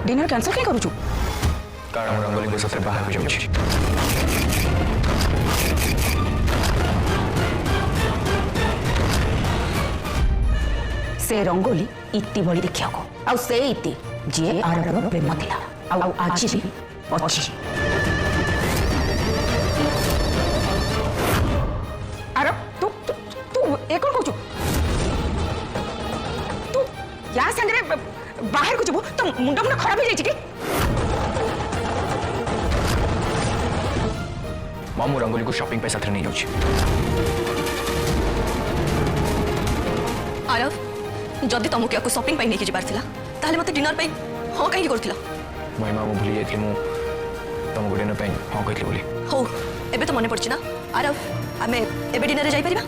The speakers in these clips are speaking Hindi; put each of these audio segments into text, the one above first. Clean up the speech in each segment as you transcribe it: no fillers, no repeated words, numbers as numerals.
डिनर कैंसल कहीं करूँ कारण रंगोली को सबसे बाहर हो जाऊँ से रंगोली इति भली देखिया को आउ से इति जे आरर प्रेम थिला आउ आज भी अछि आर तू तू तू ए कोन कहू तू या संगे बाहर को जबो तो मुंडा मुंडा खराब हो जाई छी कि मामू रंगोली को शॉपिंग पे साथ नहीं जाऊँ आरव जदि तुमको या शॉपिंग पे नहीं जाबार थिला ताले मते डिनर पे हां काहे करथिला महिमा मु भूली जाइतली मु तुमको डिनर पे हां कहली बोली हो एबे तो मने पड़छ ना आरव हमें एबे डिनर रे जाई परिबा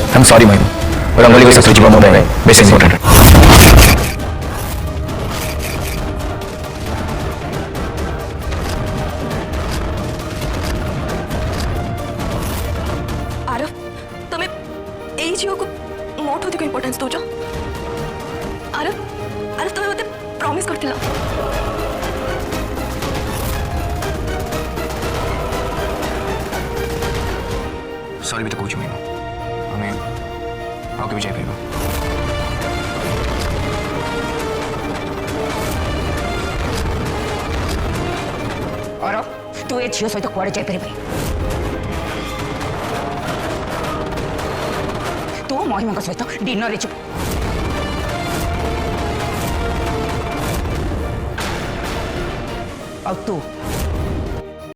आई एम सॉरी महिमा रंगोली को सबसे जीवा मोबाइल बेस इंपोर्टेंट आरव तुम्हें ए झील को मोट अधिक इंपोर्टेंस दौच आरव आरव तुम्हें मते प्रॉमिस करथिला सॉरी भी तो कहूँ महिमा हमें आगे भी जाए और तू ए झियो सहित कुआडे जाई परिबे तू महिमा सहित डिनर रे चुप और तू